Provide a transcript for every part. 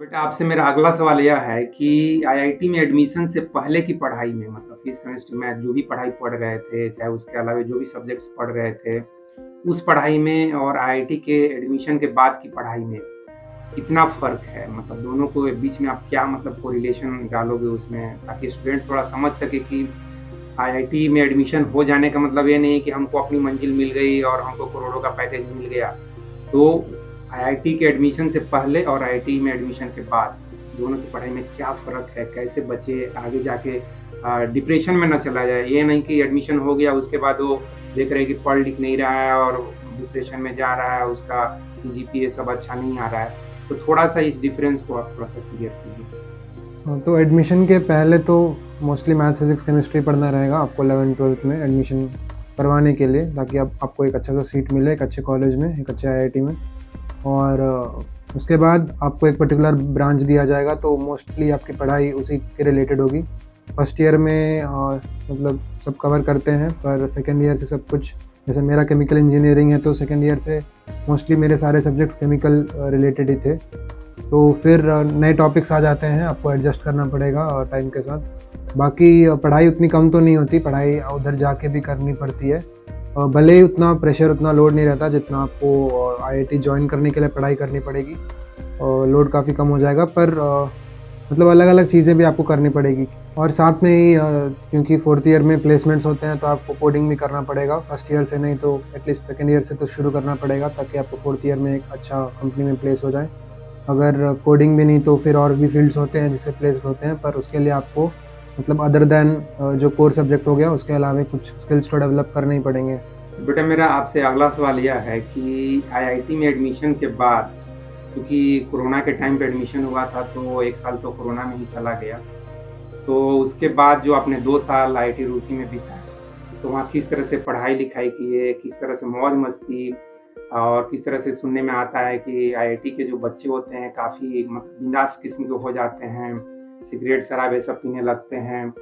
बेटा आपसे मेरा अगला सवाल यह है कि आईआईटी में एडमिशन से पहले की पढ़ाई में मतलब फिजिक्स, केमिस्ट्री, मैथ जो भी पढ़ाई पढ़ रहे थे, चाहे उसके अलावा जो भी सब्जेक्ट्स पढ़ रहे थे, उस पढ़ाई में और आईआईटी के एडमिशन के बाद की पढ़ाई में कितना फ़र्क है? मतलब दोनों को बीच में आप क्या मतलब कोरिलेशन डालोगे उसमें ताकि स्टूडेंट थोड़ा समझ सके कि आईआईटी में एडमिशन हो जाने का मतलब ये नहीं है कि हमको अपनी मंजिल मिल गई और हमको करोड़ों का पैकेज मिल गया। तो आईआईटी के एडमिशन से पहले और आईआईटी में एडमिशन के बाद दोनों की पढ़ाई में क्या फ़र्क है? कैसे बच्चे आगे जाके डिप्रेशन में ना चला जाए। ये नहीं कि एडमिशन हो गया उसके बाद वो देख रहे हैं कि पढ़ लिख नहीं रहा है और डिप्रेशन में जा रहा है, उसका सीजीपीए सब अच्छा नहीं आ रहा है। तो थोड़ा-सा इस डिफरेंस को आप थोड़ा-सा क्लियर कीजिए। हाँ, तो एडमिशन के पहले तो मोस्टली मैथ्स, फिज़िक्स, केमिस्ट्री पढ़ना रहेगा आपको 11th-12th में एडमिशन करवाने के लिए, ताकि आपको एक अच्छा सा सीट मिले एक अच्छे कॉलेज में, एक अच्छे आईआईटी में। और उसके बाद आपको एक पर्टिकुलर ब्रांच दिया जाएगा, तो मोस्टली आपकी पढ़ाई उसी के रिलेटेड होगी। फर्स्ट ईयर में मतलब सब कवर करते हैं, पर सेकेंड ईयर से सब कुछ, जैसे मेरा केमिकल इंजीनियरिंग है तो सेकेंड ईयर से मोस्टली मेरे सारे सब्जेक्ट्स केमिकल रिलेटेड ही थे। तो फिर नए टॉपिक्स आ जाते हैं, आपको एडजस्ट करना पड़ेगा टाइम के साथ। बाकी पढ़ाई उतनी कम तो नहीं होती, पढ़ाई उधर जाके भी करनी पड़ती है। भले ही उतना प्रेशर, उतना लोड नहीं रहता जितना आपको आईआईटी ज्वाइन करने के लिए पढ़ाई करनी पड़ेगी। लोड काफ़ी कम हो जाएगा, पर मतलब अलग-अलग चीज़ें भी आपको करनी पड़ेगी। और साथ में ही क्योंकि फोर्थ ईयर में प्लेसमेंट्स होते हैं, तो आपको कोडिंग भी करना पड़ेगा। फर्स्ट ईयर से नहीं तो एटलीस्ट सेकेंड ईयर से तो शुरू करना पड़ेगा, ताकि आपको फोर्थ ईयर में एक अच्छा कंपनी में प्लेस हो जाए। अगर कोडिंग भी नहीं तो फिर और भी फील्ड्स होते हैं जिससे प्लेस होते हैं, पर उसके लिए आपको मतलब अदर देन जो कोर सब्जेक्ट हो गया उसके अलावा कुछ स्किल्स तो डेवलप करने ही पड़ेंगे। बेटा मेरा आपसे अगला सवाल यह है कि आईआईटी में एडमिशन के बाद क्योंकि कोरोना के टाइम पे एडमिशन हुआ था तो 1 साल तो कोरोना में ही चला गया। तो उसके बाद जो आपने 2 साल आईआईटी रुड़की में बिताए, तो वहाँ किस तरह से पढ़ाई-लिखाई किए, किस तरह से मौज-मस्ती और किस तरह से सुनने में आता है कि आईआईटी के जो बच्चे होते हैं काफ़ी बिंदास किस्म के हो जाते हैं, सिगरेट, शराब ये सब पीने लगते हैं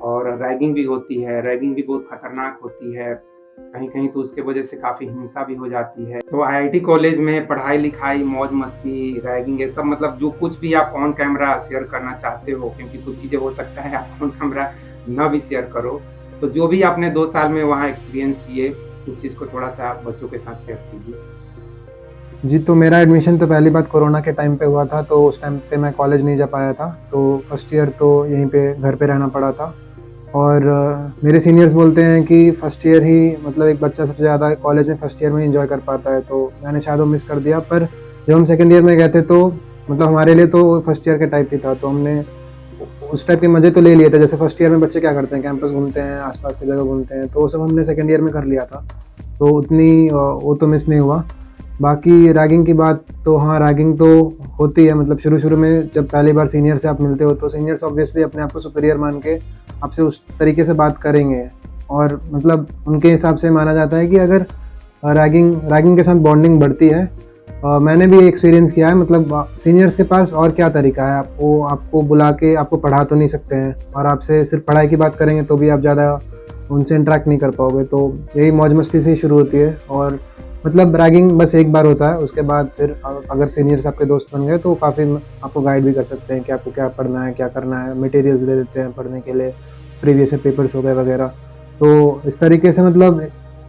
और रैगिंग भी होती है, रैगिंग भी बहुत खतरनाक होती है। कहीं-कहीं तो उसके वजह से काफ़ी हिंसा भी हो जाती है। तो आईआईटी कॉलेज में पढ़ाई-लिखाई, मौज-मस्ती, रैगिंग ये सब मतलब जो कुछ भी आप ऑन कैमरा शेयर करना चाहते हो, क्योंकि कुछ चीज़ें हो सकता है आप ऑन कैमरा ना भी शेयर करो। तो जो भी आपने 2 साल में वहाँ एक्सपीरियंस किए, उस चीज़ को थोड़ा-सा आप बच्चों के साथ शेयर कीजिए। जी, तो मेरा एडमिशन तो पहली बात कोरोना के टाइम पे हुआ था, तो उस टाइम पे मैं कॉलेज नहीं जा पाया था। तो फर्स्ट ईयर तो यहीं पे घर पे रहना पड़ा था। और मेरे सीनियर्स बोलते हैं कि फर्स्ट ईयर ही मतलब एक बच्चा सबसे ज़्यादा कॉलेज में फर्स्ट ईयर में एंजॉय कर पाता है, तो मैंने शायद वो मिस कर दिया। पर जब हम सेकंड ईयर में गए थे तो मतलब हमारे लिए तो फर्स्ट ईयर के टाइप ही था, तो हमने उस टाइप के मज़े तो ले लिए थे। जैसे फर्स्ट ईयर में बच्चे क्या करते हैं, कैंपस घूमते हैं, आसपास की जगह घूमते हैं, तो वो सब हमने सेकंड ईयर में कर लिया था। तो उतनी वो तो मिस नहीं हुआ। बाकी रैगिंग की बात तो हाँ, रैगिंग तो होती है। मतलब शुरू-शुरू में जब पहली बार सीनियर से आप मिलते हो, तो सीनियर्स ऑब्वियसली अपने आप को सुपीरियर मान के आपसे उस तरीके से बात करेंगे। और मतलब उनके हिसाब से माना जाता है कि अगर रैगिंग रैगिंग के साथ बॉन्डिंग बढ़ती है। मैंने भी एक्सपीरियंस किया है। मतलब सीनियर्स के पास और क्या तरीका है, वो आपको बुला के आपको पढ़ा तो नहीं सकते हैं, और आपसे सिर्फ पढ़ाई की बात करेंगे तो भी आप ज़्यादा उनसे इंटरेक्ट नहीं कर पाओगे। तो यही मौज मस्ती से ही शुरू होती है। और मतलब रैगिंग बस एक बार होता है, उसके बाद फिर अगर सीनियर्स आपके दोस्त बन गए तो काफ़ी आपको गाइड भी कर सकते हैं कि आपको क्या पढ़ना है, क्या करना है। मटेरियल्स दे देते हैं पढ़ने के लिए, प्रीवियस पेपर्स हो गए वगैरह। तो इस तरीके से मतलब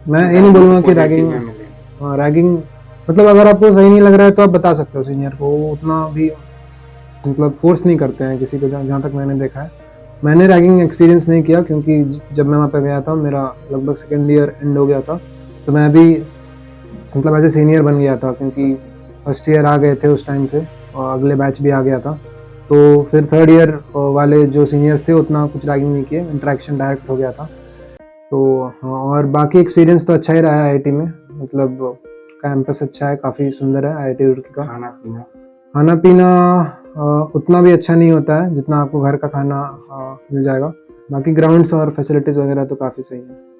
मैं ये नहीं बोलूँगा कि पॉजिटिव रैगिंग, में मिले। हाँ, रैगिंग मतलब अगर आपको सही नहीं लग रहा है तो आप बता सकते हो सीनियर को। वो उतना भी मतलब फ़ोर्स नहीं करते हैं किसी को, जहाँ तक मैंने देखा है। मैंने रैगिंग एक्सपीरियंस नहीं किया, क्योंकि जब मैं वहाँ पे गया था मेरा लगभग सेकंड ईयर एंड हो गया था, तो मैं भी मतलब एज़ ए सीनियर बन गया था, क्योंकि फर्स्ट ईयर आ गए थे उस टाइम से और अगले बैच भी आ गया था। तो फिर थर्ड ईयर वाले जो सीनियर्स थे उतना कुछ रैगिंग नहीं किए, इंटरेक्शन डायरेक्ट हो गया था। तो हाँ, और बाकी एक्सपीरियंस तो अच्छा ही रहा है आईआईटी में। मतलब कैंपस अच्छा है, काफ़ी सुंदर है आईआईटी रुड़की का। खाना-पीना। खाना-पीना उतना भी अच्छा नहीं होता है जितना आपको घर का खाना मिल जाएगा। बाकी ग्राउंड्स और फैसिलिटीज़ वगैरह तो काफ़ी सही है।